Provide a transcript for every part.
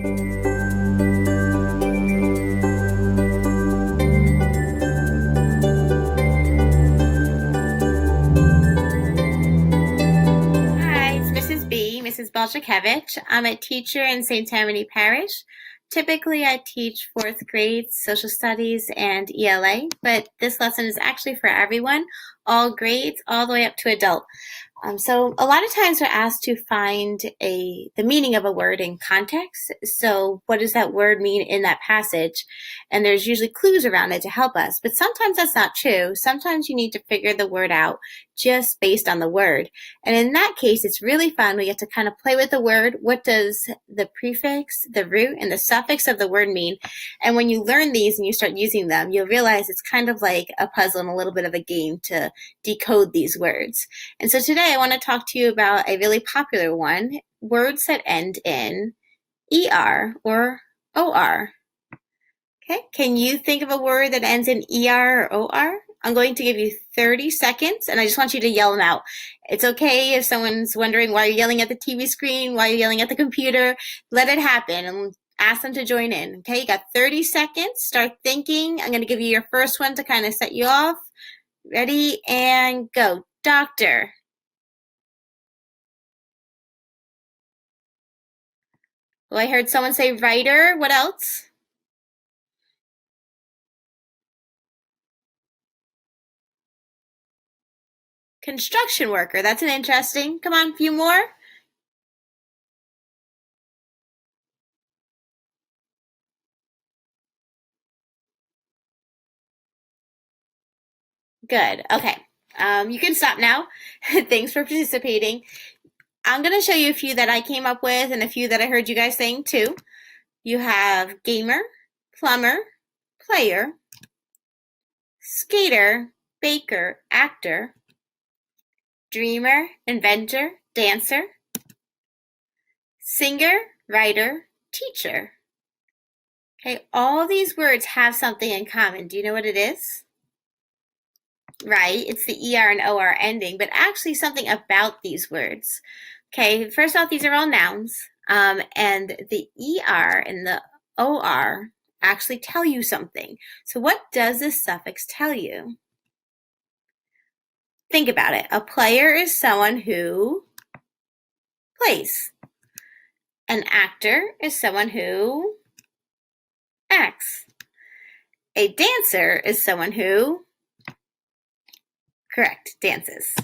Hi, it's Mrs. B, Mrs. Balchakevich. I'm a teacher in St. Tammany Parish. Typically, I teach fourth grade social studies and ELA, but this lesson is actually for everyone, all grades, all the way up to adult. So a lot of times we're asked to find the meaning of a word in context. So what does that word mean in that passage? And there's usually clues around it to help us. But sometimes that's not true. Sometimes you need to figure the word out just based on the word. And in that case, it's really fun. We get to kind of play with the word. What does the prefix, the root, and the suffix of the word mean? And when you learn these and you start using them, you'll realize it's kind of like a puzzle and a little bit of a game to decode these words. And so today I want to talk to you about a really popular one, words that end in ER or OR. Okay, can you think of a word that ends in ER or OR? I'm going to give you 30 seconds and I just want you to yell them out. It's okay if someone's wondering why you're yelling at the TV screen, why you're yelling at the computer. Let it happen and ask them to join in. Okay, you got 30 seconds. Start thinking. I'm going to give you your first one to kind of set you off. Ready and go. Doctor. Well, I heard someone say writer. What else? Construction worker. That's an interesting. Come on, a few more. Good. Okay. You can stop now. Thanks for participating. I'm going to show you a few that I came up with and a few that I heard you guys saying too. You have gamer, plumber, player, skater, baker, actor, dreamer, inventor, dancer, singer, writer, teacher. Okay, all these words have something in common. Do you know what it is? Right, it's the ER and OR ending, but actually something about these words. Okay, first off, these are all nouns, and the ER and the OR actually tell you something. So what does this suffix tell you? Think about it. A player is someone who plays. An actor is someone who acts. A dancer is someone who, correct, dances.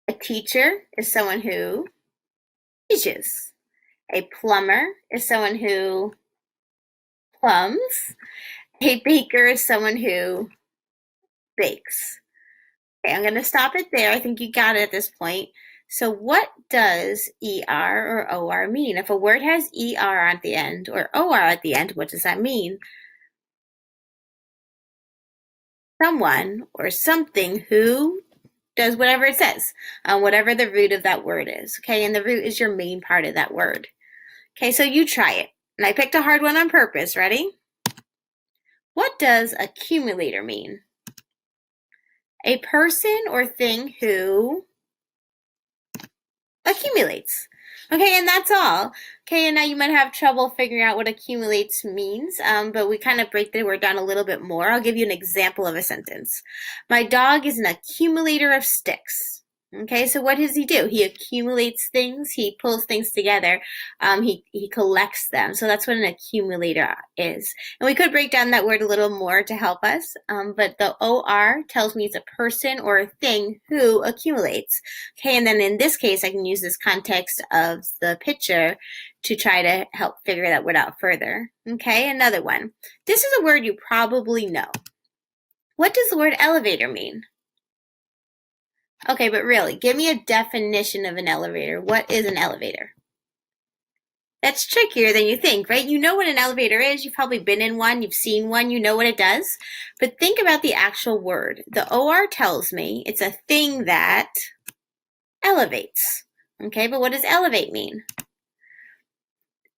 A teacher is someone who teaches. A plumber is someone who plums. A baker is someone who bakes. Okay, I'm going to stop it there. I think you got it at this point. So what does ER or OR mean? If a word has ER at the end or OR at the end, what does that mean? Someone or something who does whatever it says, whatever the root of that word is. Okay, and the root is your main part of that word. Okay, so you try it. And I picked a hard one on purpose. Ready? What does accumulator mean? A person or thing who accumulates. Okay, and that's all. Okay, and now you might have trouble figuring out what accumulates means, but we kind of break the word down a little bit more. I'll give you an example of a sentence. My dog is an accumulator of sticks. Okay, so what does he do? He accumulates things, he pulls things together, he collects them. So that's what an accumulator is. And we could break down that word a little more to help us, but the OR tells me it's a person or a thing who accumulates. Okay, and then in this case, I can use this context of the picture to try to help figure that word out further. Okay, another one. This is a word you probably know. What does the word elevator mean? Okay, but really, give me a definition of an elevator. What is an elevator? That's trickier than you think, right? You know what an elevator is. You've probably been in one. You've seen one. You know what it does. But think about the actual word. The OR tells me it's a thing that elevates. Okay, but what does elevate mean?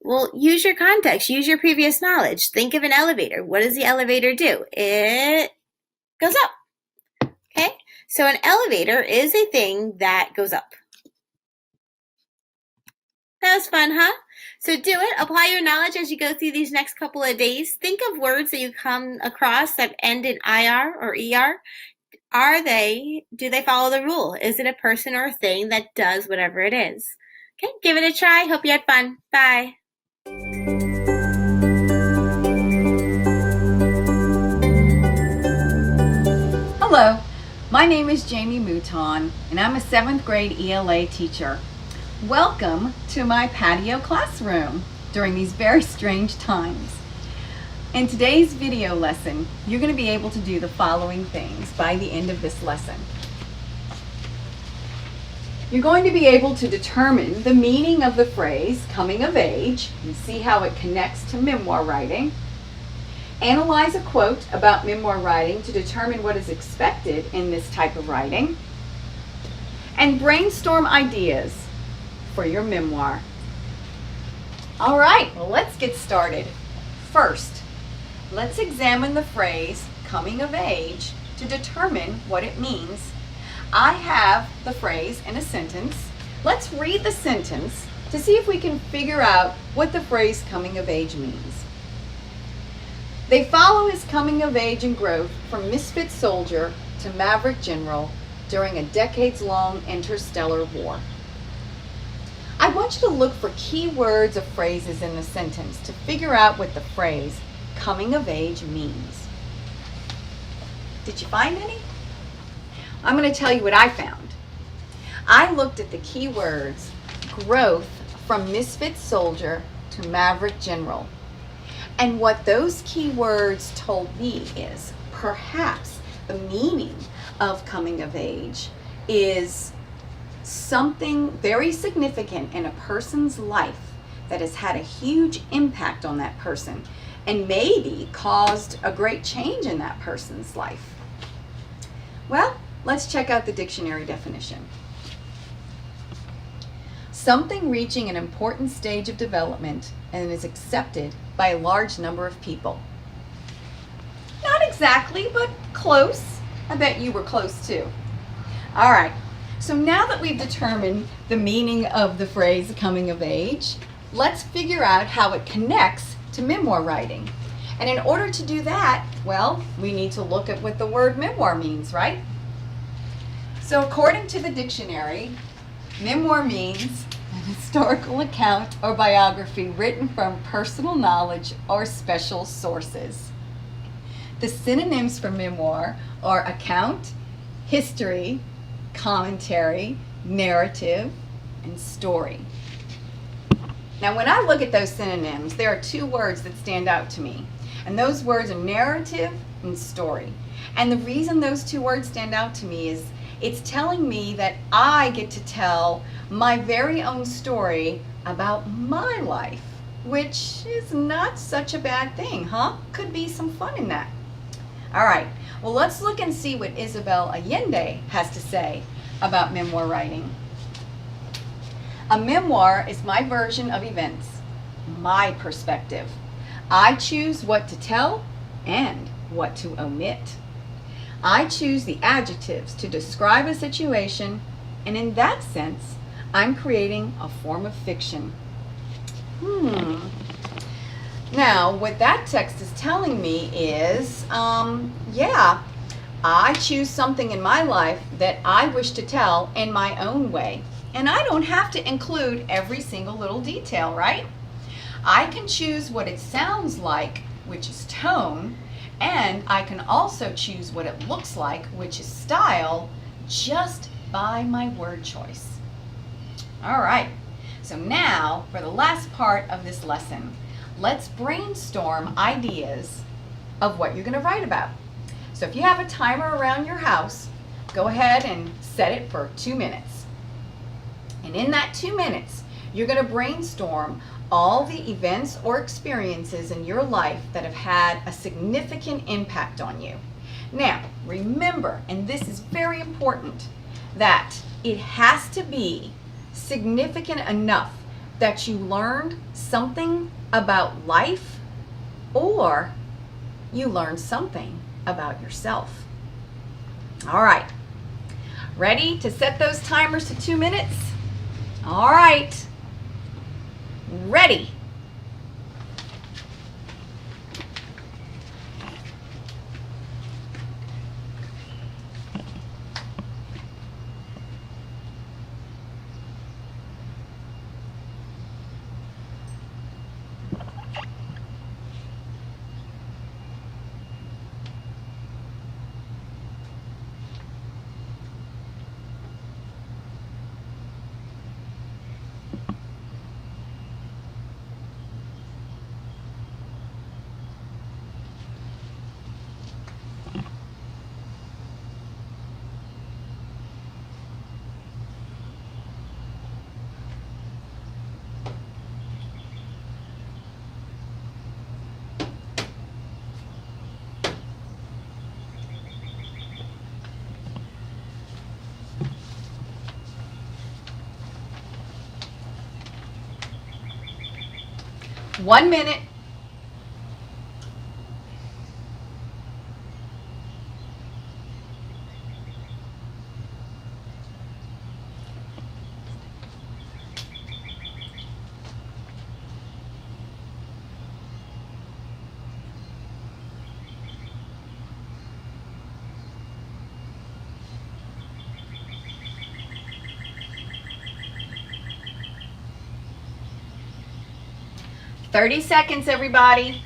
Well, use your context. Use your previous knowledge. Think of an elevator. What does the elevator do? It goes up. Okay, so an elevator is a thing that goes up. That was fun, huh? So do it. Apply your knowledge as you go through these next couple of days. Think of words that you come across that end in IR or ER. Do they follow the rule? Is it a person or a thing that does whatever it is? Okay, give it a try. Hope you had fun. Bye. Hello, my name is Jamie Mouton, and I'm a 7th grade ELA teacher. Welcome to my patio classroom during these very strange times. In today's video lesson, you're going to be able to do the following things by the end of this lesson. You're going to be able to determine the meaning of the phrase coming of age and see how it connects to memoir writing. Analyze a quote about memoir writing to determine what is expected in this type of writing. And brainstorm ideas for your memoir. All right, well, let's get started. First, let's examine the phrase coming of age to determine what it means. I have the phrase in a sentence. Let's read the sentence to see if we can figure out what the phrase coming of age means. They follow his coming of age and growth from misfit soldier to maverick general during a decades-long interstellar war. I want you to look for key words or phrases in the sentence to figure out what the phrase coming of age means. Did you find any? I'm going to tell you what I found. I looked at the key words growth from misfit soldier to maverick general. And what those key words told me is perhaps the meaning of coming of age is something very significant in a person's life that has had a huge impact on that person and maybe caused a great change in that person's life. Well, let's check out the dictionary definition. Something reaching an important stage of development and is accepted by a large number of people. Not exactly, but close. I bet you were close too. All right, so now that we've determined the meaning of the phrase coming of age, let's figure out how it connects to memoir writing. And in order to do that, well, we need to look at what the word memoir means, right? So according to the dictionary, memoir means an historical account or biography written from personal knowledge or special sources. The synonyms for memoir are account, history, commentary, narrative, and story. Now, when I look at those synonyms, there are two words that stand out to me, and those words are narrative and story. And the reason those two words stand out to me is it's telling me that I get to tell my very own story about my life, which is not such a bad thing, huh? Could be some fun in that. All right, well, let's look and see what Isabel Allende has to say about memoir writing. A memoir is my version of events, my perspective. I choose what to tell and what to omit. I choose the adjectives to describe a situation, and in that sense, I'm creating a form of fiction. Now, what that text is telling me is, yeah, I choose something in my life that I wish to tell in my own way. And I don't have to include every single little detail, right? I can choose what it sounds like, which is tone, and I can also choose what it looks like, which is style, just by my word choice. All right, so now for the last part of this lesson, let's brainstorm ideas of what you're going to write about. So if you have a timer around your house, go ahead and set it for 2 minutes. And in that 2 minutes, you're going to brainstorm all the events or experiences in your life that have had a significant impact on you. Now, remember, and this is very important, that it has to be significant enough that you learned something about life or you learned something about yourself. All right, ready to set those timers to 2 minutes? All right, Ready. One minute. "30 seconds, everybody."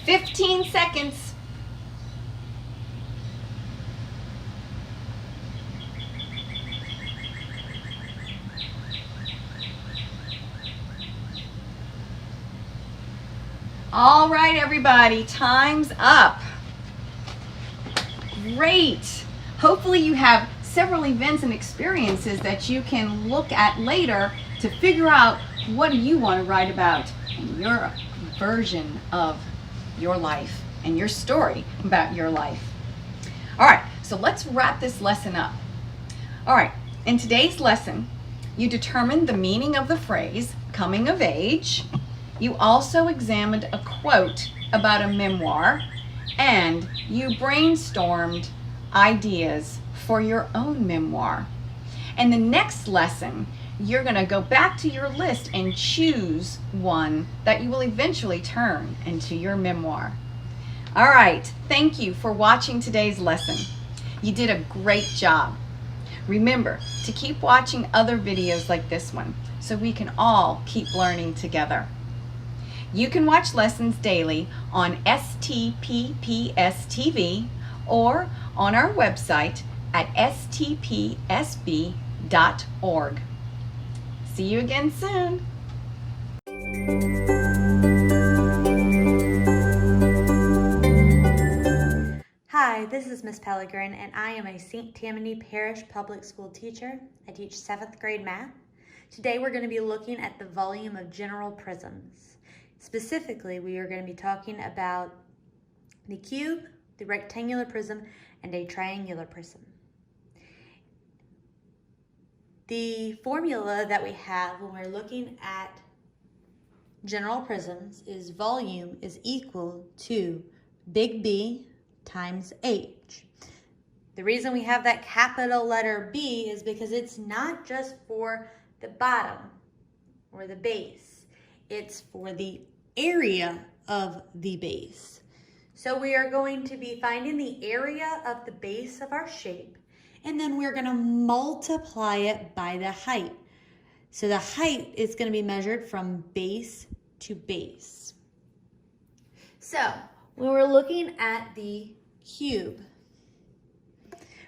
"15 seconds." All right, everybody, time's up. Great. Hopefully you have several events and experiences that you can look at later to figure out what do you want to write about in your version of your life and your story about your life. All right, so let's wrap this lesson up. All right, in today's lesson, you determined the meaning of the phrase coming of age. You also examined a quote about a memoir, and you brainstormed ideas for your own memoir. And the next lesson, you're going to go back to your list and choose one that you will eventually turn into your memoir. All right, thank you for watching today's lesson. You did a great job. Remember to keep watching other videos like this one so we can all keep learning together. You can watch lessons daily on STPPS TV or on our website at stpsb.org. See you again soon. Hi, this is Miss Pellegrin, and I am a St. Tammany Parish Public School teacher. I teach 7th grade math. Today we're going to be looking at the volume of general prisms. Specifically, we are going to be talking about the cube, the rectangular prism, and a triangular prism. The formula that we have when we're looking at general prisms is volume is equal to big B times H. The reason we have that capital letter B is because it's not just for the bottom or the base. It's for the area of the base. So we are going to be finding the area of the base of our shape, and then we're going to multiply it by the height. So the height is going to be measured from base to base. So when we're looking at the cube,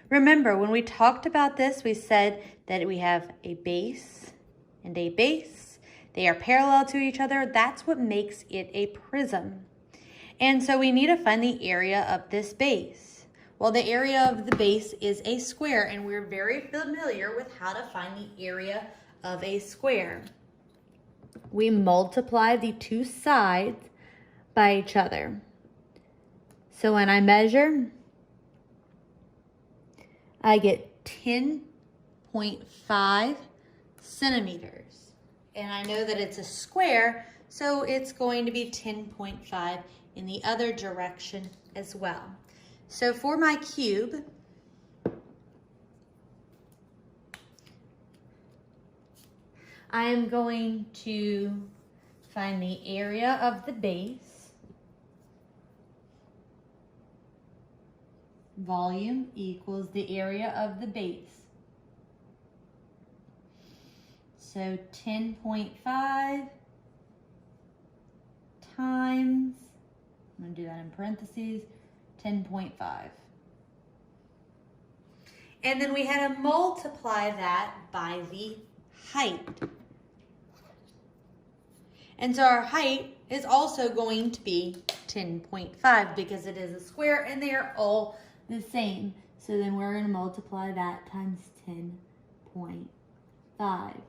remember when we talked about this, we said that we have a base and a base. They are parallel to each other. That's what makes it a prism. And so we need to find the area of this base. Well, the area of the base is a square, and we're very familiar with how to find the area of a square. We multiply the two sides by each other. So when I measure, I get 10.5 centimeters. And I know that it's a square, So it's going to be 10.5 in the other direction as well. So for my cube, I am going to find the area of the base. Volume equals the area of the base. So 10.5 times, I'm going to do that in parentheses, 10.5. And then we had to multiply that by the height. And so our height is also going to be 10.5 because it is a square and they are all the same. So then we're going to multiply that times 10.5.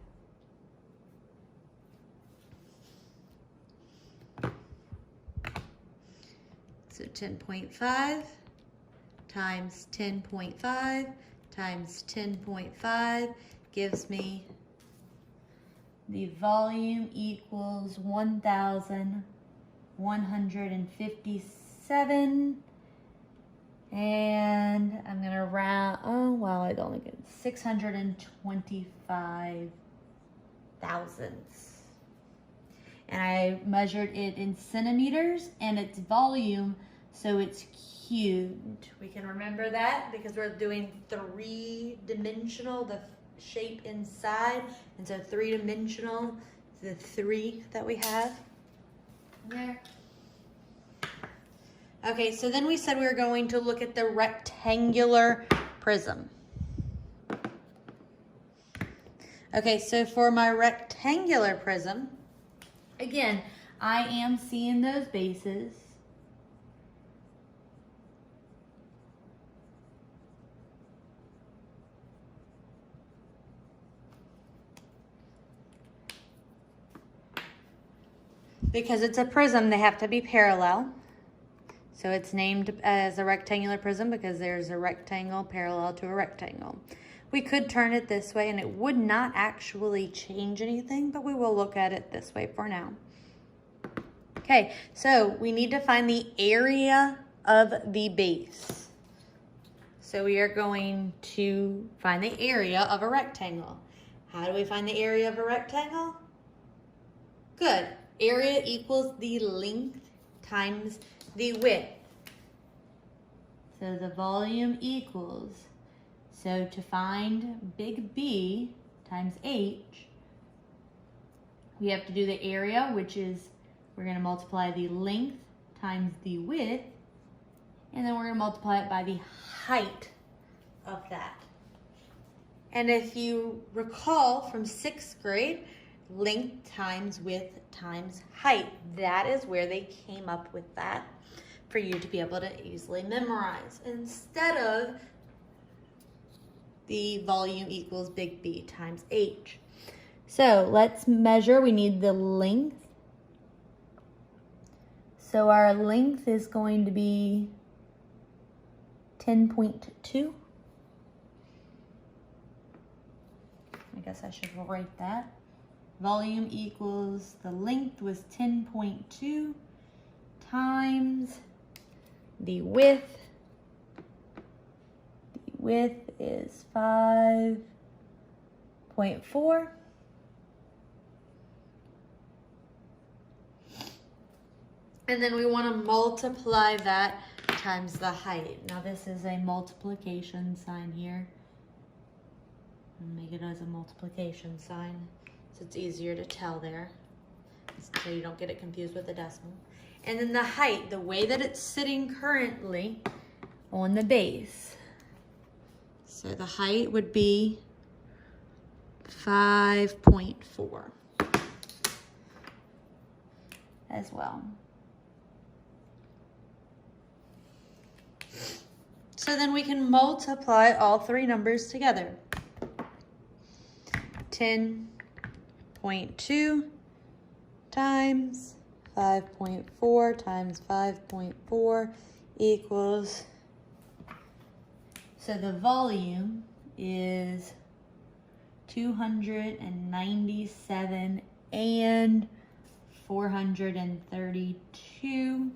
So 10.5 times 10.5 times 10.5 gives me the volume equals 1,157. And I'm going to round, oh, wow, I only get 625 thousandths. And I measured it in centimeters and its volume, so it's cubed. We can remember that because we're doing three-dimensional, the shape inside, and so three-dimensional, the 3 that we have there. Okay, so then we said we were going to look at the rectangular prism. Okay, so for my rectangular prism, again, I am seeing those bases. Because it's a prism, they have to be parallel. So it's named as a rectangular prism because there's a rectangle parallel to a rectangle. We could turn it this way and it would not actually change anything, but we will look at it this way for now. Okay, so we need to find the area of the base. So we are going to find the area of a rectangle. How do we find the area of a rectangle? Good. Area equals the length times the width. So the volume equals, so to find big B times H, we have to do the area, which is, we're going to multiply the length times the width, and then we're going to multiply it by the height of that. And if you recall from 6th grade, length times width times height, that is where they came up with that for you to be able to easily memorize instead of the volume equals big B times H. So let's measure. We need the length. So our length is going to be 10.2. I guess I should write that. Volume equals, the length was 10.2 times the width. The width is 5.4. And then we want to multiply that times the height. Now this is a multiplication sign here. I'll make it as a multiplication sign so it's easier to tell there, so you don't get it confused with the decimal. And then the height, the way that it's sitting currently on the base. So the height would be 5.4 as well. So then we can multiply all three numbers together. 10.2 times 5.4 times 5.4 equals, so the volume is 297 and 432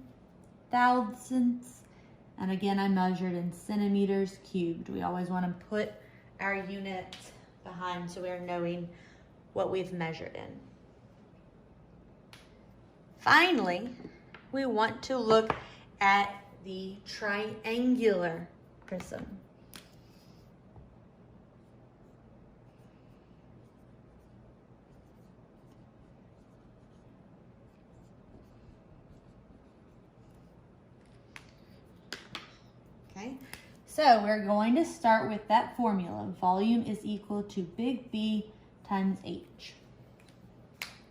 thousandths. And again, I measured in centimeters cubed. We always want to put our units behind so we're knowing what we've measured in. Finally, we want to look at the triangular prism. Okay, so we're going to start with that formula. Volume is equal to big B times H.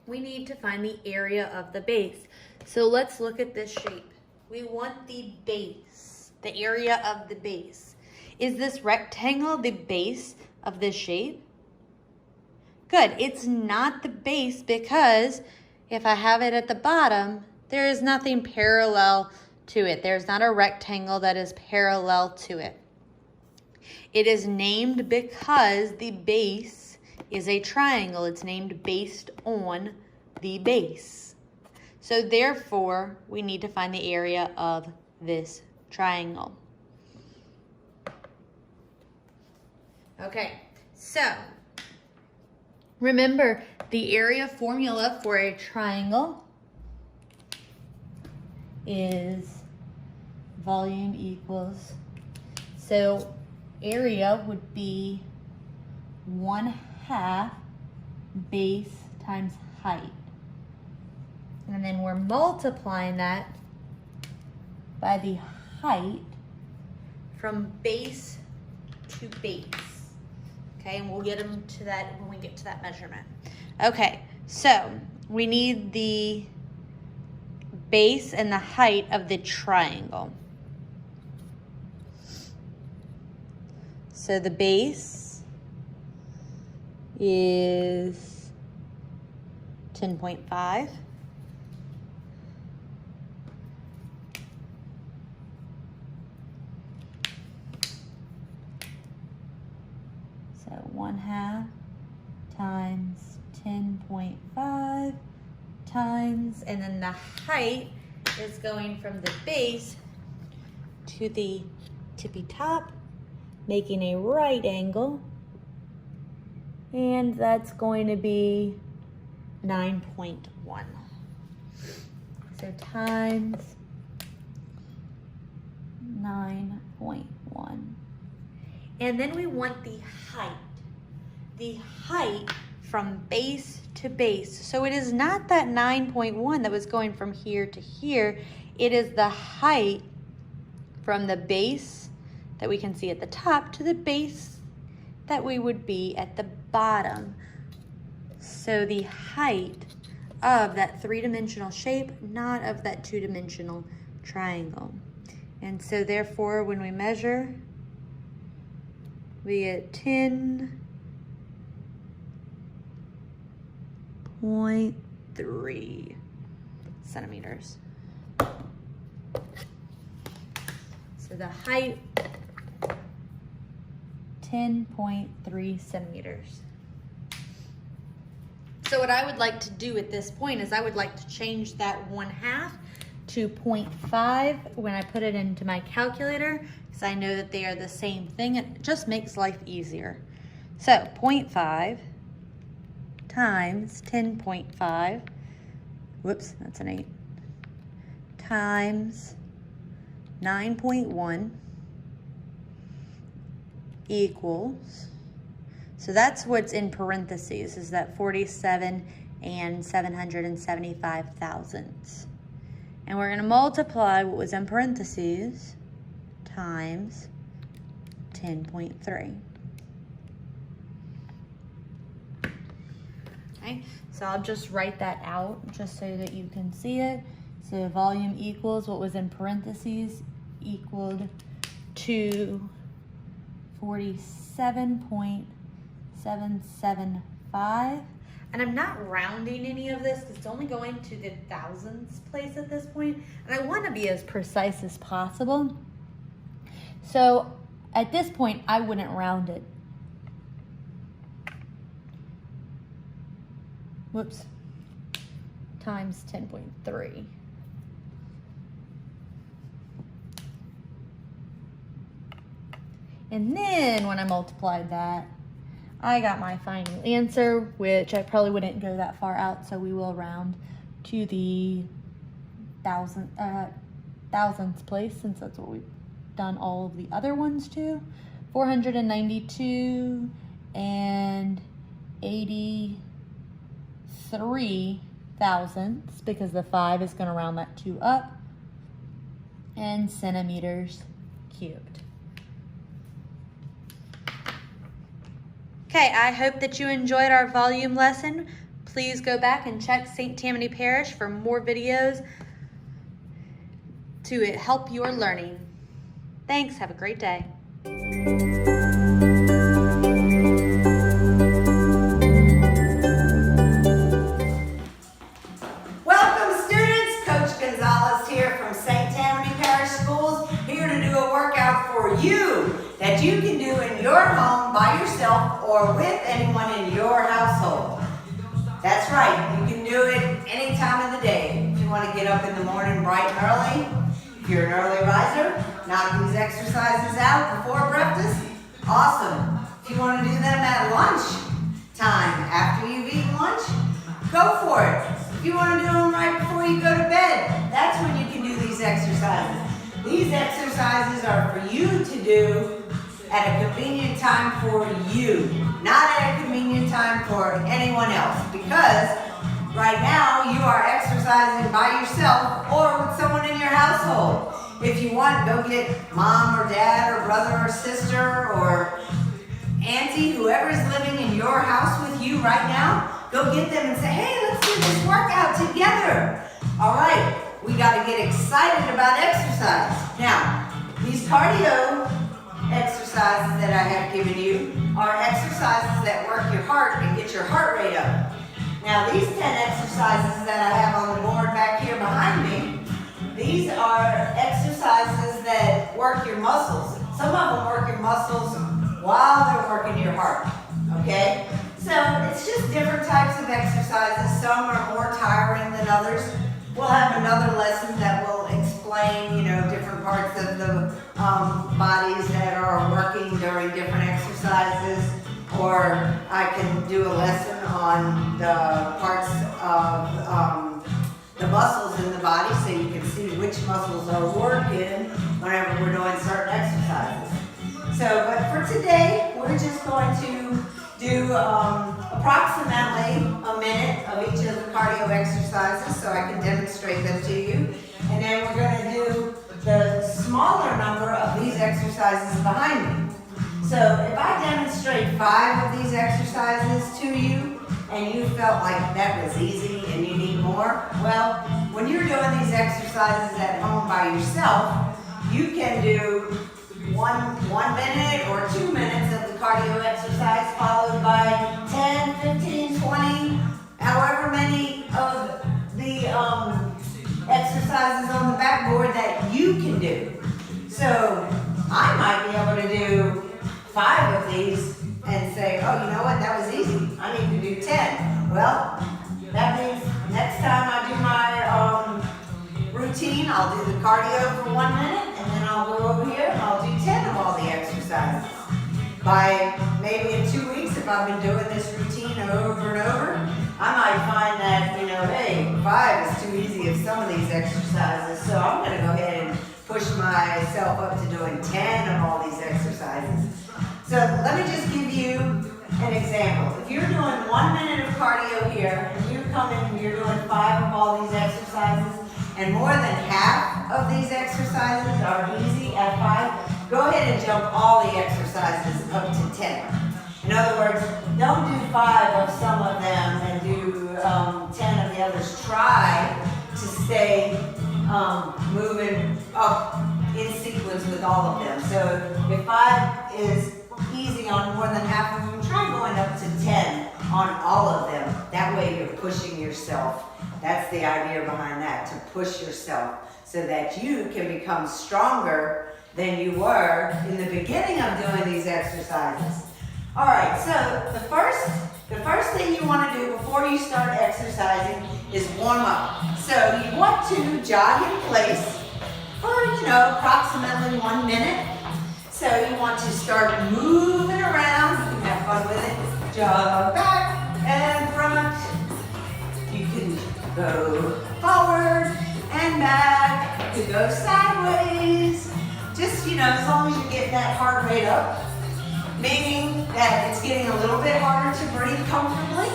We need to find the area of the base. So let's look at this shape. We want the base, the area of the base. Is this rectangle the base of this shape? Good, it's not the base because if I have it at the bottom, there is nothing parallel to it. There's not a rectangle that is parallel to it. It is named because the base is a triangle. It's named based on the base. So therefore, we need to find the area of this triangle. Okay, so remember the area formula for a triangle is volume equals, so area would be 1/2 base times height. And then we're multiplying that by the height from base to base. Okay, and we'll get them to that when we get to that measurement. Okay, so we need the base and the height of the triangle. So the base is 10.5. So 1/2 times 10.5 times, and then the height is going from the base to the tippy top, making a right angle, and that's going to be 9.1. So times 9.1. And then we want the height. The height from base to base. So it is not that 9.1 that was going from here to here. It is the height from the base that we can see at the top to the base that we would be at the bottom. So the height of that three-dimensional shape, not of that two-dimensional triangle. And so therefore, when we measure, we get 10.3 centimeters. So the height, 10.3 centimeters. So what I would like to do at this point is I would like to change that 1/2 to 0.5 when I put it into my calculator, because I know that they are the same thing. It just makes life easier. So 0.5 times 10.5, whoops, that's an 8, times 9.1 equals, so that's what's in parentheses, is that 47 and 775 thousandths. And we're going to multiply what was in parentheses times 10.3. Okay, so I'll just write that out just so that you can see it. So volume equals what was in parentheses equaled to 47.775. And I'm not rounding any of this, it's only going to the thousandths place at this point, and I want to be as precise as possible. So at this point, I wouldn't round it. Whoops. times 10.3. And then when I multiplied that, I got my final answer, which I probably wouldn't go that far out, so we will round to the thousandth place, since that's what we've done all of the other ones to. 492 and 83 thousandths, because the 5 is going to round that 2 up, and centimeters cubed. Okay, I hope that you enjoyed our volume lesson. Please go back and check St. Tammany Parish for more videos to help your learning. Thanks, have a great day. Welcome students, Coach Gonzalez here from St. Tammany Parish Schools, here to do a workout for you that you can do in your home by yourself or with anyone in your household. That's right, you can do it any time of the day. If you want to get up in the morning bright and early, if you're an early riser, knock these exercises out before breakfast. Awesome. If you want to do them at lunch time, after you've eaten lunch, go for it. If you want to do them right before you go to bed, that's when you can do these exercises. These exercises are for you to do at a convenient time for you, not at a convenient time for anyone else, because right now you are exercising by yourself or with someone in your household. If you want, go get mom or dad or brother or sister or auntie, whoever is living in your house with you right now, go get them and say, hey, let's do this workout together. All right, we got to get excited about exercise. Now, these cardio exercises that I have given you are exercises that work your heart and get your heart rate up. Now, these 10 exercises that I have on the board back here behind me, these are exercises that work your muscles. Some of them work your muscles while they're working your heart, okay? So it's just different types of exercises. Some are more tiring than others. We'll have another lesson that will explain, different parts of the bodies that are working during different exercises. Or I can do a lesson on the parts of the muscles in the body so you can see which muscles are working whenever we're doing certain exercises. But for today, we're just going to do approximately a minute of each of the cardio exercises so I can demonstrate them to you. And then we're going to do the smaller number of these exercises behind me. So if I demonstrate 5 of these exercises to you and you felt like that was easy and you need more, well, when you're doing these exercises at home by yourself, you can do one minute or 2 minutes of the cardio exercise followed by 10, 15, 20, however many of the exercises on the backboard that you can do. So I might be able to do 5 of these and say, oh, you know what, that was easy. I need to do 10. Well, that means next time I do my routine, I'll do the cardio for 1 minute, and then I'll go over here and I'll do 10 of all the exercises. By maybe in 2 weeks, if I've been doing this routine over and over, I might find that, hey, 5 is too easy of some of these exercises, so I'm going to go ahead and push myself up to doing 10 of all these exercises. So let me just give you an example. If you're doing 1 minute of cardio here, and you come in and you're doing 5 of all these exercises, and more than half of these exercises are easy at 5, go ahead and jump all the exercises up to 10. In other words, don't do 5 of some of them and do 10 of the others. Try to stay moving up in sequence with all of them. So if 5 is easy on more than half of them, try going up to 10 on all of them. That way you're pushing yourself. That's the idea behind that, to push yourself so that you can become stronger than you were in the beginning of doing these exercises. All right, so the first thing you want to do before you start exercising is warm up. So you want to jog in place for, approximately 1 minute. So you want to start moving around. You can have fun with it. Jog back and front. You can go forward and back. You can go sideways. Just, as long as you get that heart rate up, meaning that it's getting a little bit harder to breathe comfortably.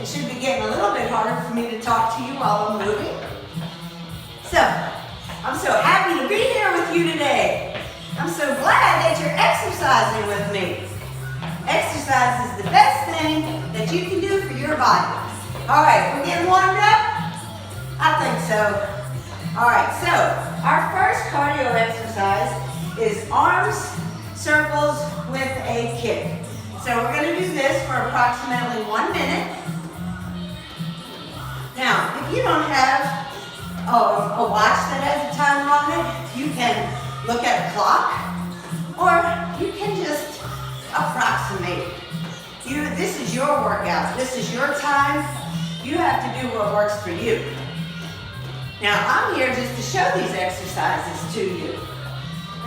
It should be getting a little bit harder for me to talk to you while I'm moving. So, I'm so happy to be here with you today. I'm so glad that you're exercising with me. Exercise is the best thing that you can do for your body. All right, we're getting warmed up? I think so. All right, so our first cardio exercise is arms circles with a kick. So we're going to do this for approximately 1 minute. Now, if you don't have a watch that has a timer on it, you can look at a clock, or you can just approximate. This is your workout. This is your time. You have to do what works for you. Now, I'm here just to show these exercises to you.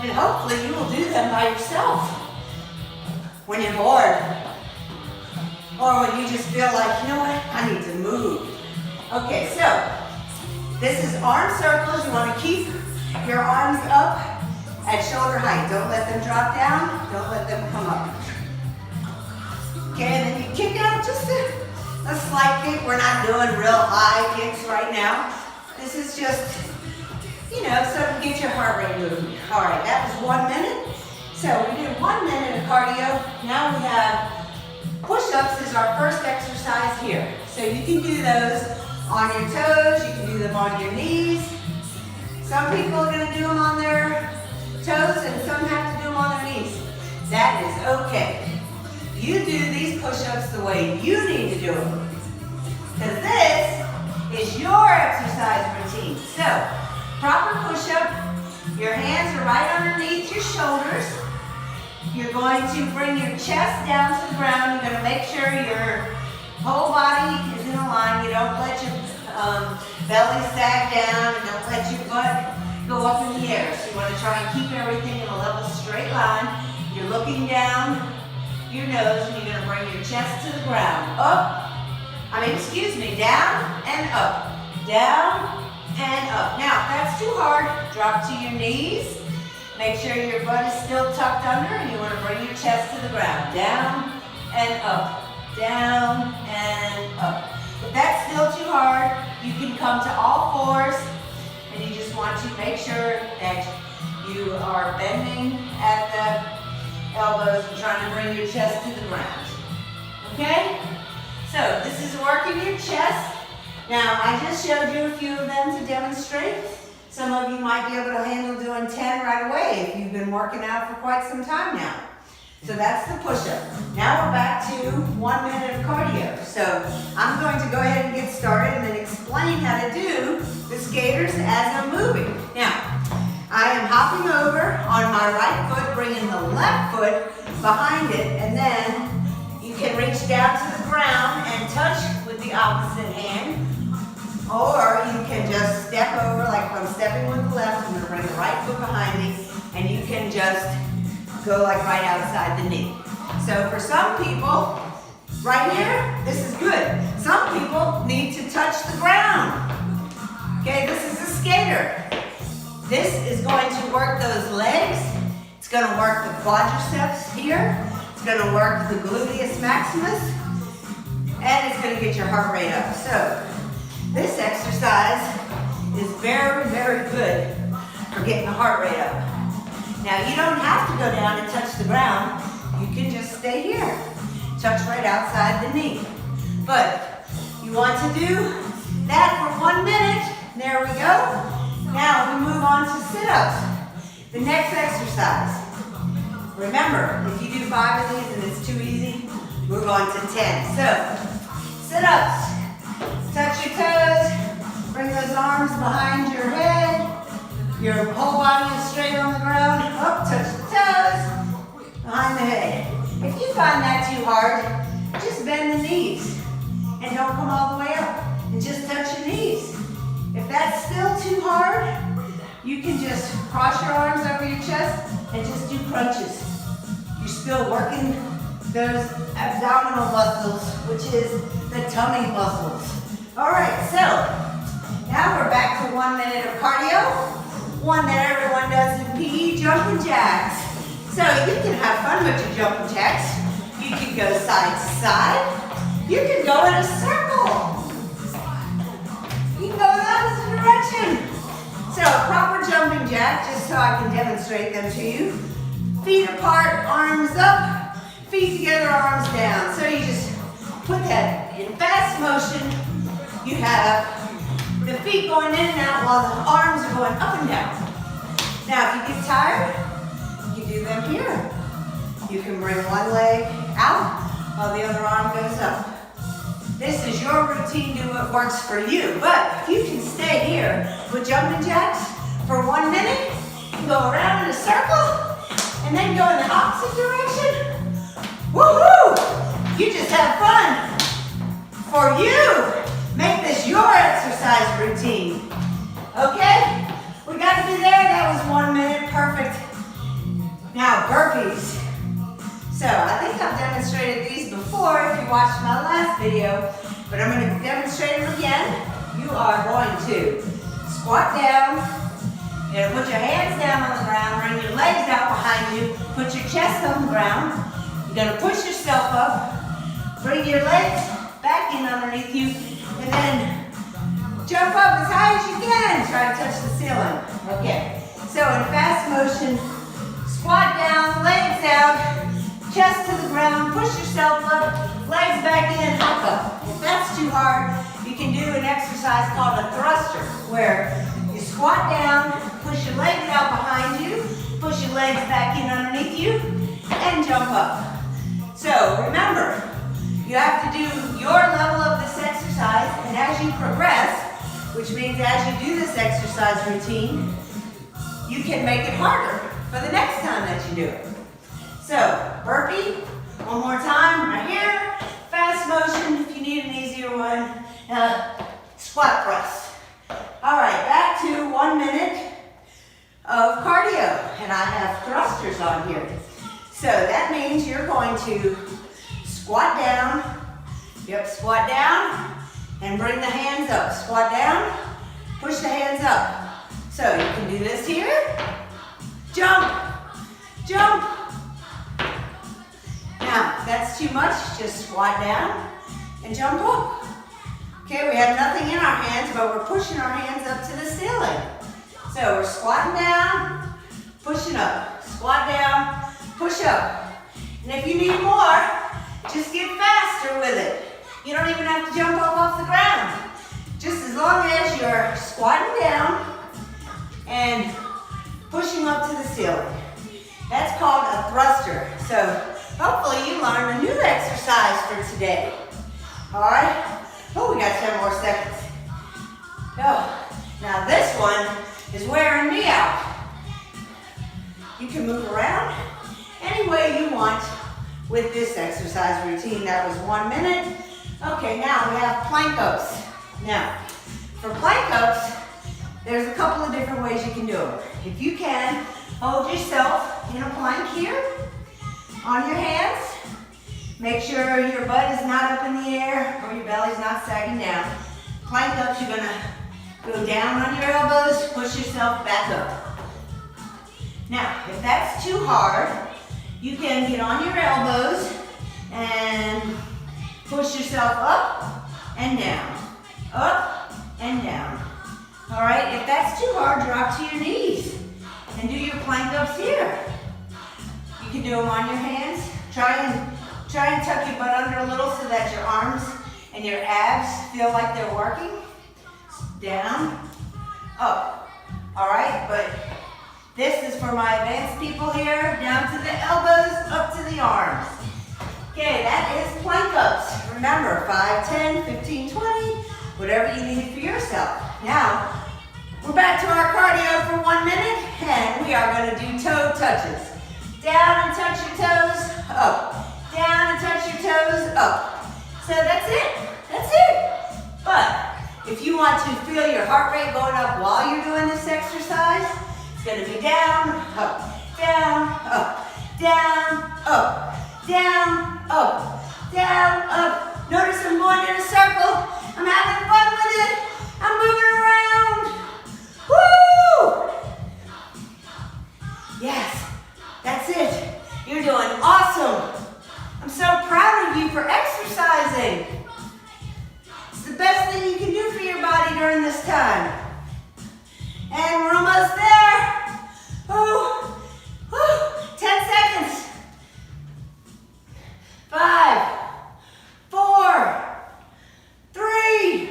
And hopefully you will do them by yourself when you're bored. Or when you just feel like, you know what, I need to move. Okay, so this is arm circles. You want to keep your arms up at shoulder height. Don't let them drop down. Don't let them come up. Okay, and then you kick out just a slight kick. We're not doing real high kicks right now. This is just, so to get your heart rate moving. All right, that was 1 minute. So we did 1 minute of cardio. Now we have push-ups is our first exercise here. So you can do those on your toes. You can do them on your knees. Some people are going to do them on their toes and some have to do them on their knees. That is okay. You do these push-ups the way you need to do them. Because this is your exercise routine. So, proper push-up, your hands are right underneath your shoulders. You're going to bring your chest down to the ground. You're going to make sure your whole body is in a line. You don't let your belly sag down and don't let your butt go up in the air. So you want to try and keep everything in a level straight line. You're looking down your nose and you're going to bring your chest to the ground. Down and up. Down and up. Now, if that's too hard, drop to your knees. Make sure your butt is still tucked under and you want to bring your chest to the ground. Down and up. Down and up. If that's still too hard, you can come to all fours and you just want to make sure that you are bending at the elbows and trying to bring your chest to the ground. Okay? So this is working your chest. Now I just showed you a few of them to demonstrate. Some of you might be able to handle doing 10 right away if you've been working out for quite some time now. So that's the push-up. Now we're back to 1 minute of cardio. So I'm going to go ahead and get started and then explain how to do the skaters as I'm moving. Now, I am hopping over on my right foot, bringing the left foot behind it, and then you can reach down to the ground and touch with the opposite hand. Or you can just step over, like if I'm stepping with the left, I'm going to bring the right foot behind me, and you can just go like right outside the knee. So for some people, right here, this is good. Some people need to touch the ground. Okay, this is a skater. This is going to work those legs. It's going to work the quadriceps here. It's going to work the gluteus maximus. And it's going to get your heart rate up. So this exercise is very, very good for getting the heart rate up. Now you don't have to go down and touch the ground. You can just stay here. Touch right outside the knee. But you want to do that for 1 minute. There we go. Now we move on to sit-ups. The next exercise. Remember, if you do 5 of these and it's too easy, move on to 10. So, sit-ups. Touch your toes. Bring those arms behind your head. Your whole body is straight on the ground. Up, touch the toes. Behind the head. If you find that too hard, just bend the knees. And don't come all the way up. and just touch your knees. If that's still too hard, you can just cross your arms over your chest and just do crunches. You're still working those abdominal muscles, which is the tummy muscles. All right, so now we're back to 1 minute of cardio, one that everyone does in PE, jumping jacks. So you can have fun with your jumping jacks. You can go side to side. You can go in a circle. You can go in the opposite direction. So a proper jumping jack, just so I can demonstrate them to you. Feet apart, arms up, feet together, arms down. So you just put that in fast motion. You have the feet going in and out while the arms are going up and down. Now if you get tired, you do them here. You can bring one leg out while the other arm goes up. This is your routine, do what works for you. But if you can stay here with jumping jacks for 1 minute, you go around in a circle, and then go in the opposite direction. Woohoo! You just have fun. For you, make this your exercise routine. Okay? We got to be there. That was 1 minute, perfect. Now burpees. So I think I've demonstrated these before if you watched my last video, but I'm going to demonstrate them again. You are going to squat down. You're going to put your hands down on the ground, bring your legs out behind you, put your chest on the ground. You're going to push yourself up, bring your legs back in underneath you, and then jump up as high as you can. Try to touch the ceiling. Okay, so in fast motion, squat down, legs out, chest to the ground, push yourself up, legs back in, hop up. If that's too hard, you can do an exercise called a thruster, where you squat down, push your legs out behind you, push your legs back in underneath you, and jump up. So remember, you have to do your level of this exercise, and as you progress, which means as you do this exercise routine, you can make it harder for the next time that you do it. So, burpee, one more time, right here. Fast motion, if you need an easier one. Squat thrust. All right, back to 1 minute of cardio. And I have thrusters on here. So that means you're going to squat down. Yep, squat down. And bring the hands up. Squat down, push the hands up. So you can do this here. Jump, jump. Now, if that's too much, just squat down and jump up. Okay, we have nothing in our hands, but we're pushing our hands up to the ceiling. So we're squatting down, pushing up. Squat down, push up. And if you need more, just get faster with it. You don't even have to jump up off the ground. Just as long as you're squatting down and pushing up to the ceiling. That's called a thruster. So hopefully you learned a new exercise for today. All right? Oh, we got 10 more seconds. Oh, now this one is wearing me out. You can move around any way you want with this exercise routine. That was 1 minute. Okay, now we have plank ups. Now, for plank ups, there's a couple of different ways you can do them. If you can, hold yourself in a plank here on your hands. Make sure your butt is not up in the air or your belly's not sagging down. Plank ups, you're gonna go down on your elbows, push yourself back up. Now, if that's too hard, you can get on your elbows and push yourself up and down, up and down. All right, if that's too hard, drop to your knees and do your plank ups here. You can do them on your hands. Try and tuck your butt under a little so that your arms and your abs feel like they're working. Down, up. All right, but this is for my advanced people here. Down to the elbows, up to the arms. Okay, that is plank ups. Remember, 5, 10, 15, 20, whatever you need for yourself. Now, we're back to our cardio for 1 minute, and we are going to do toe touches. Down and touch your toes, up. Down and touch your toes, up. So that's it. That's it. But If you want to feel your heart rate going up while you're doing this exercise, it's going to be down, up, down, up, down, up, down, up, down, up. Notice I'm going in a circle. I'm having fun with it. I'm moving around. Woo! Yes, that's it. You're doing awesome. I'm so proud of you for exercising. It's the best thing you can do for your body during this time. And we're almost there. Oh, 10 seconds. 5, 4, 3,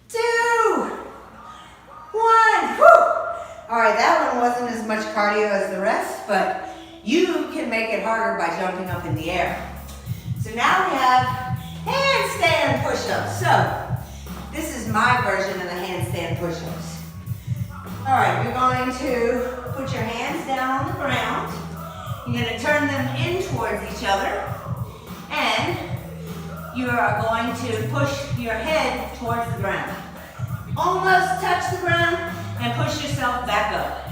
2, 1. Woo! All right, that one wasn't as much cardio as the rest, but you can make it harder by jumping up in the air. So now we have handstand push-ups. So this is my version of the handstand push-ups. All right, you're going to put your hands down on the ground. You're going to turn them in towards each other. And you are going to push your head towards the ground. Almost touch the ground and push yourself back up.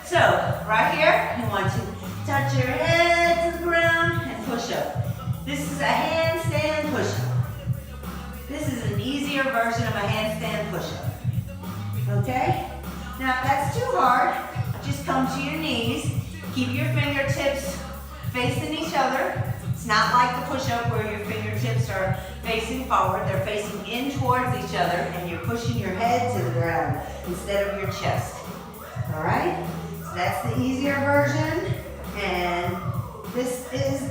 So right here, you want to touch your head to the ground and push up. This is a handstand push-up. This is an easier version of a handstand push-up. Okay? Now if that's too hard, just come to your knees. Keep your fingertips facing each other. It's not like the push-up where your fingertips are facing forward. They're facing in towards each other and you're pushing your head to the ground instead of your chest. All right? So that's the easier version, and this is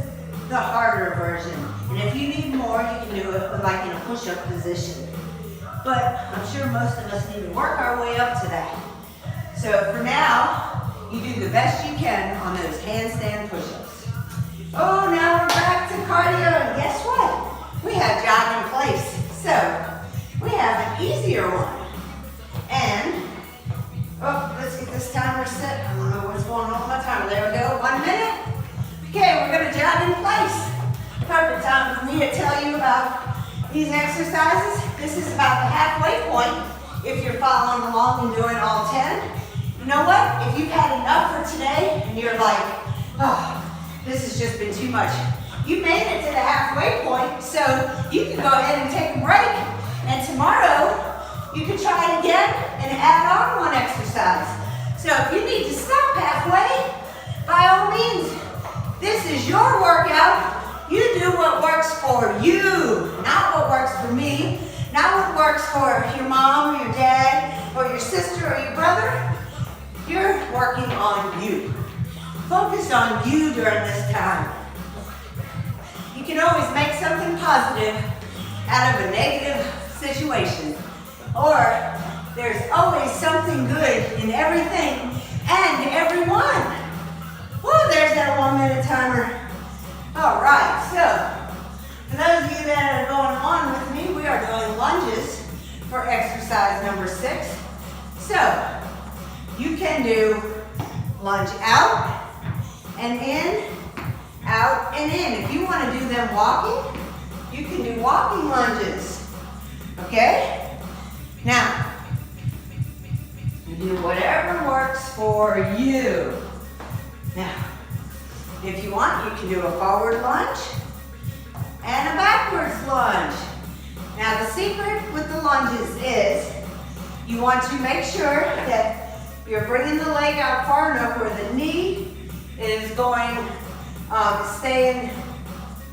the harder version. And if you need more, you can do it like in a push-up position. But I'm sure most of us need to work our way up to that. So for now, you do the best you can on those handstand push-ups. Oh, now we're back to cardio, and guess what? We have jog in place. So we have an easier one. And let's get this timer set. I don't know what's going on with my timer. There we go, 1 minute. Okay, we're gonna jog in place. Perfect time for me to tell you about these exercises. This is about the halfway point if you're following along and doing all 10. You know what? If you've had enough for today and you're like, oh, this has just been too much. You made it to the halfway point, so you can go ahead and take a break. And tomorrow, you can try it again and add on one exercise. So if you need to stop halfway, by all means, this is your workout. You do what works for you, not what works for me, not what works for your mom or your dad or your sister or your brother. You're working on you. Focus on you during this time. You can always make something positive out of a negative situation. Or there's always something good in everything and everyone. Woo, there's that 1 minute timer. All right, so for those of you that are going on with me, we are doing lunges for exercise number 6. So you can do lunge out and in, out and in. If you want to do them walking, you can do walking lunges. Okay? Now, you do whatever works for you. Now, if you want, you can do a forward lunge and a backwards lunge. Now, the secret with the lunges is you want to make sure that you're bringing the leg out far enough where the knee is going, staying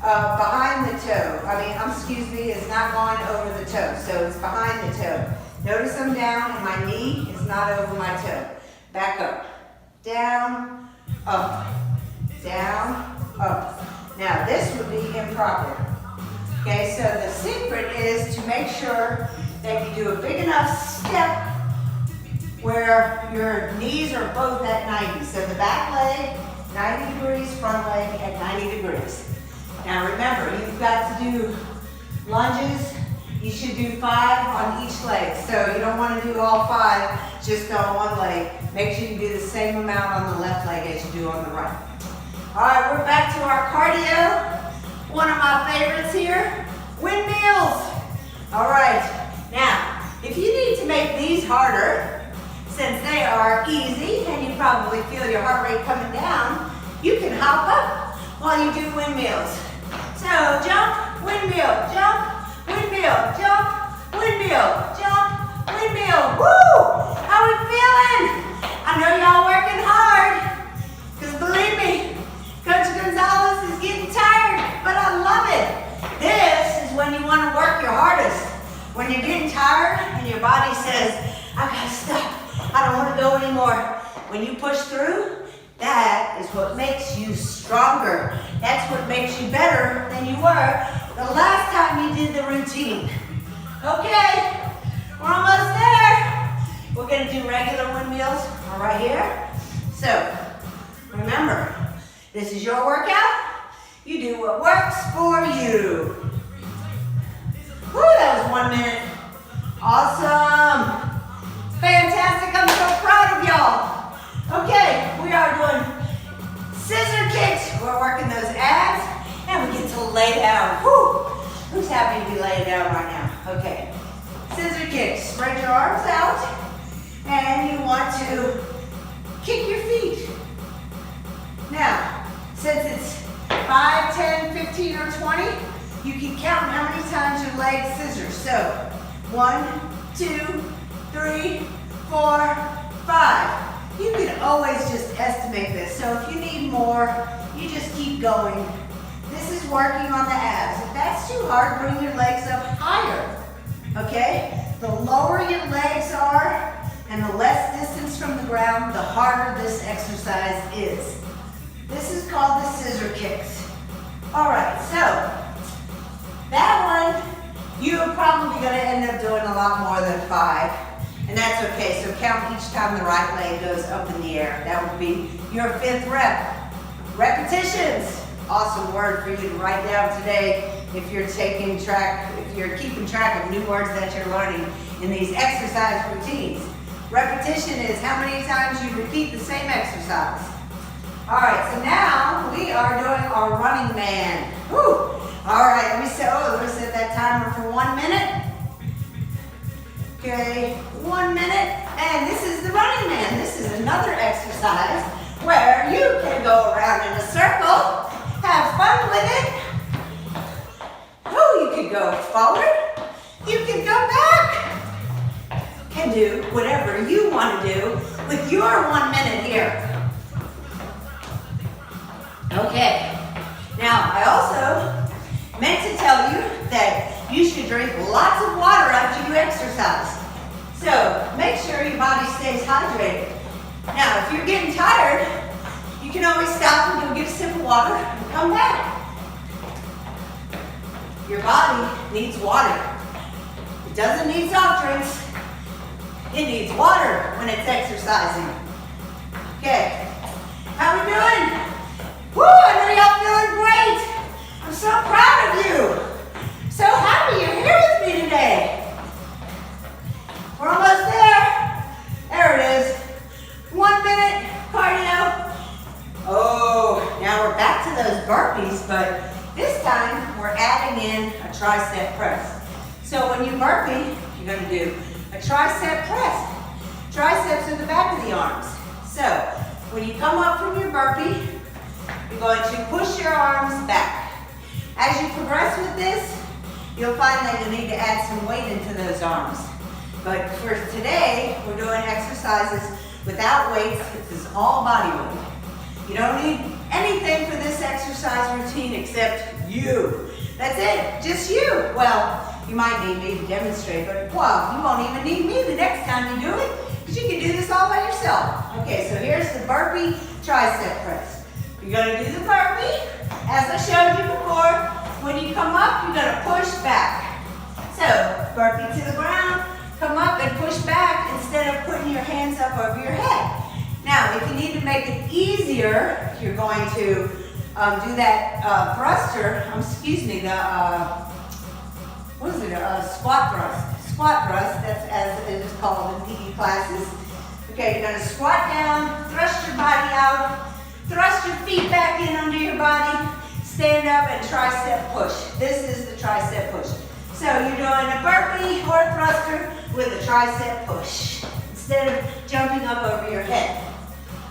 behind the toe. Excuse me, it's not going over the toe, so it's behind the toe. Notice I'm down and my knee is not over my toe. Back up, down, up, down, up. Now this would be improper. Okay, so the secret is to make sure that you do a big enough step where your knees are both at 90. So the back leg, 90 degrees, front leg at 90 degrees. Now remember, you've got to do lunges. You should do 5 on each leg. So you don't want to do all 5 just on one leg. Make sure you do the same amount on the left leg as you do on the right. All right, we're back to our cardio. One of my favorites here, windmills. All right, Now, if you need to make these harder, since they are easy and you probably feel your heart rate coming down, you can hop up while you do windmills. So jump, windmill, jump, windmill, jump, windmill, jump, windmill. Woo! How we feeling? I know y'all working hard, because believe me, Coach Gonzalez is getting tired, but I love it. This is when you want to work your hardest. When you're getting tired and your body says, I gotta stop, I don't want to go anymore. When you push through, that is what makes you stronger. That's what makes you better than you were the last time you did the routine. Okay, we're almost there. We're gonna do regular windmills right here. So, remember, this is your workout. You do what works for you. Woo, that was 1 minute. Awesome. Fantastic, I'm so proud of y'all. Okay, we are doing scissor kicks. We're working those abs, and we get to lay down. Woo. Who's happy to be laying down right now? Okay, scissor kicks. Spread your arms out, and you want to kick your feet. Now, since it's 5, 10, 15, or 20, you can count how many times your legs scissors. So, 1, 2, 3, 4, 5. You can always just estimate this. So if you need more, you just keep going. This is working on the abs. If that's too hard, bring your legs up higher. Okay? The lower your legs are and the less distance from the ground, the harder this exercise is. This is called the scissor kicks. All right, so that one, you're probably going to end up doing a lot more than 5, and that's okay. So count each time the right leg goes up in the air. That would be your 5th rep. Repetitions, awesome word for you to write down today if you're keeping track of new words that you're learning in these exercise routines. Repetition is how many times you repeat the same exercise. All right, so now we are doing our running man. Woo! All right, let me set that timer for 1 minute. Okay, 1 minute, and this is the running man. This is another exercise where you can go around in a circle, have fun with it. Oh, you can go forward, you can go back. Can do whatever you want to do with your 1 minute here. Okay, now I also meant to tell you that you should drink lots of water after you exercise. So make sure your body stays hydrated. Now, if you're getting tired, you can always stop and go get a sip of water and come back. Your body needs water. It doesn't need soft drinks. It needs water when it's exercising. Okay, how we doing? Woo, I know y'all feeling great. I'm so proud of you. So happy you're here with me today. We're almost there. There it is. 1 minute cardio. Oh, now we're back to those burpees, but this time we're adding in a tricep press. So when you burpee, you're going to do a tricep press. Triceps are the back of the arms. So when you come up from your burpee, you're going to push your arms back. As you progress with this, you'll find that you'll need to add some weight into those arms. But for today, we're doing exercises without weights. This is all body weight. You don't need anything for this exercise routine except you. That's it, just you. Well, you might need me to demonstrate, but well, you won't even need me the next time you do it, because you can do this all by yourself. Okay, so here's the burpee tricep press. You're gonna do the burpee, as I showed you before. When you come up, you're gonna push back. So, burpee to the ground, come up and push back instead of putting your hands up over your head. Now, if you need to make it easier, you're going to do that thruster, squat thrust. Squat thrust, that's as it is called in PE classes. Okay, you're gonna squat down, thrust your body out, thrust your feet back in under your body, stand up and tricep push. This is the tricep push. So you're doing a burpee or a thruster with a tricep push instead of jumping up over your head.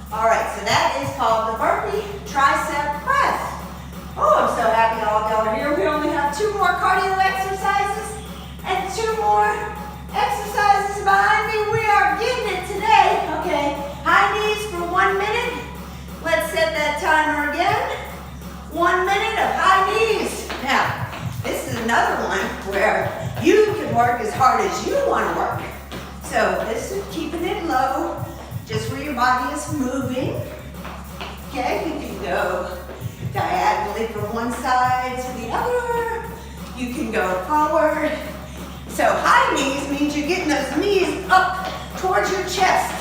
All right, so that is called the burpee tricep press. Oh, I'm so happy all y'all are here. We only have 2 more cardio exercises and 2 more exercises behind me. We are getting it today. Okay, high knees for 1 minute. Let's set that timer again. 1 minute of high knees. Now, this is another one where you can work as hard as you want to work. So this is keeping it low, just where your body is moving. Okay, you can go diagonally from one side to the other. You can go forward. So high knees means you're getting those knees up towards your chest.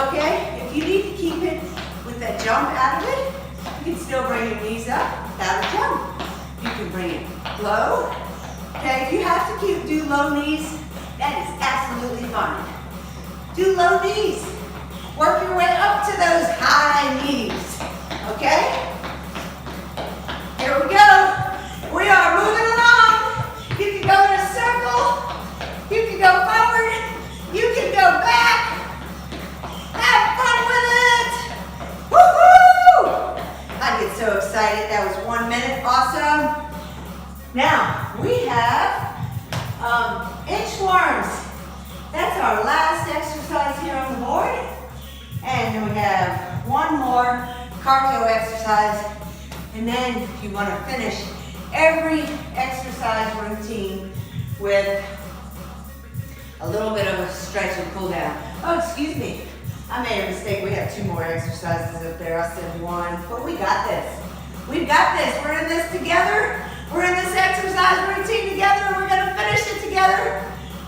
Okay, if you need to keep it with that jump out of it, you can still bring your knees up without a jump. You can bring it low. Okay, if you have to do low knees, that is absolutely fine. Do low knees. Work your way up to those high knees. Okay? Here we go. We are moving along. You can go in a circle. You can go forward. You can go back. Have fun with it. Woohoo! I get so excited. That was 1 minute. Awesome. Now, we have inchworms. That's our last exercise here on the board. And then we have 1 more cardio exercise. And then you want to finish every exercise routine with a little bit of a stretch and cool down. Oh, excuse me. I made a mistake. We have 2 more exercises up there. I said 1, but we got this. We've got this. We're in this together. We're in this exercise routine together. We're going to finish it together.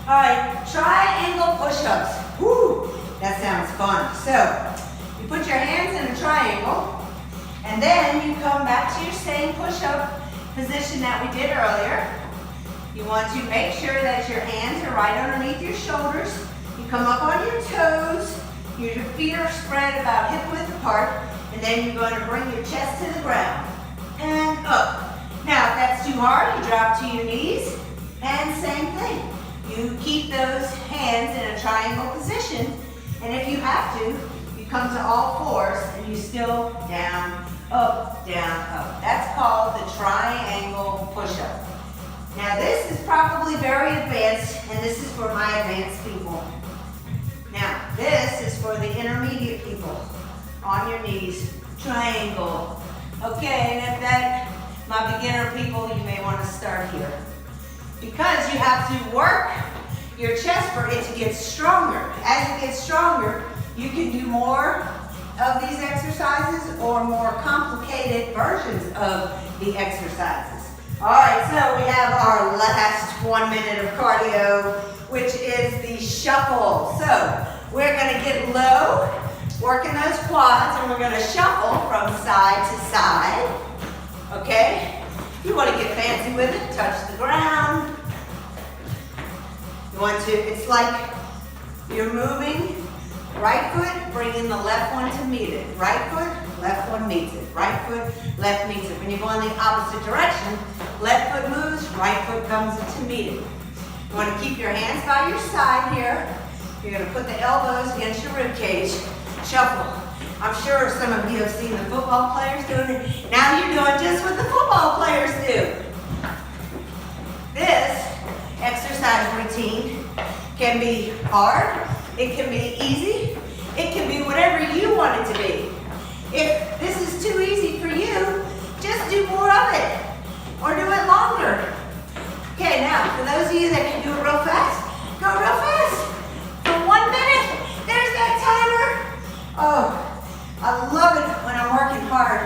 All right, triangle push-ups. Woo, that sounds fun. So, you put your hands in a triangle, and then you come back to your same push-up position that we did earlier. You want to make sure that your hands are right underneath your shoulders. You come up on your toes. Your feet are spread about hip width apart, and then you're going to bring your chest to the ground and up. Now, if that's too hard, you drop to your knees, and same thing. You keep those hands in a triangle position, and if you have to, you come to all fours, and you still down, up, down, up. That's called the triangle push-up. Now, this is probably very advanced, and this is for my advanced people. Now, this is for the intermediate people. On your knees, triangle. Okay, and if that, my beginner people, you may want to start here. Because you have to work your chest for it to get stronger. As it gets stronger, you can do more of these exercises or more complicated versions of the exercises. All right, so we have our last 1 minute of cardio, which is the shuffle. So we're going to get low, working those quads, and we're going to shuffle from side to side. Okay? You want to get fancy with it, touch the ground. You want to, it's like you're moving, right foot, bringing the left one to meet it. Right foot, left one meets it. Right foot, left meets it. When you go in the opposite direction, left foot moves, right foot comes to meet it. You want to keep your hands by your side here. You're going to put the elbows against your rib cage. Shuffle. I'm sure some of you have seen the football players doing it. Now you're doing just what the football players do. This exercise routine can be hard. It can be easy. It can be whatever you want it to be. If this is too easy for you, just do more of it or do it longer. Okay, now for those of you that can do it real fast, go real fast. For 1 minute, there's that timer. Oh, I love it when I'm working hard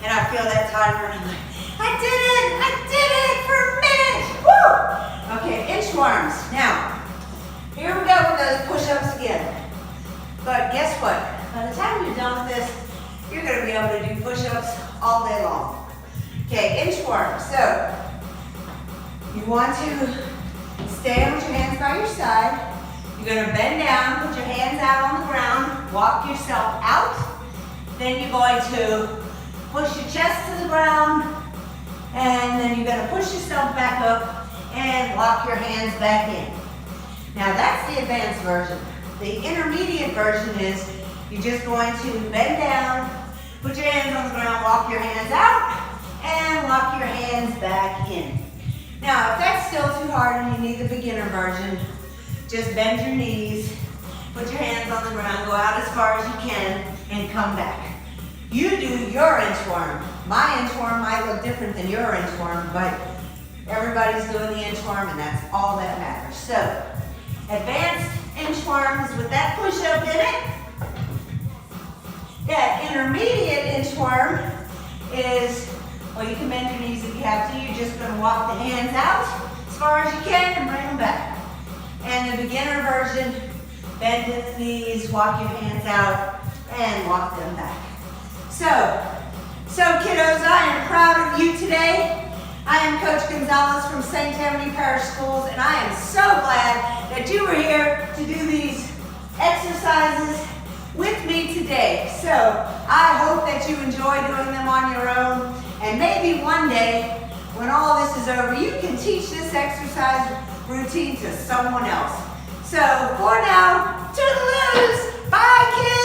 and I feel that timer and I'm like, I did it for a minute. Woo! Okay, inchworms. Now, here we go with those push-ups again. But guess what? By the time you're done with this, you're going to be able to do push-ups all day long. Okay, inchworms. So, you want to stay with your hands by your side. You're going to bend down, put your hands out on the ground, walk yourself out. Then you're going to push your chest to the ground, and then you're going to push yourself back up and walk your hands back in. Now that's the advanced version. The intermediate version is you're just going to bend down, put your hands on the ground, walk your hands out, and walk your hands back in. Now, if that's still too hard and you need the beginner version, just bend your knees, put your hands on the ground, go out as far as you can, and come back. You do your inchworm. My inchworm might look different than your inchworm, but everybody's doing the inchworm, and that's all that matters. So, advanced inchworm is with that push-up in it. That intermediate inchworm is, well, you can bend your knees if you have to. You're just going to walk the hands out as far as you can and bring them back. And the beginner version, bend the knees, walk your hands out, and walk them back. So kiddos, I am proud of you today. I am Coach Gonzalez from St. Tammany Parish Schools, and I am so glad that you were here to do these exercises with me today. So I hope that you enjoy doing them on your own, and maybe one day when all this is over, you can teach this exercise routine to someone else. So for now, toodaloo! Bye, kids!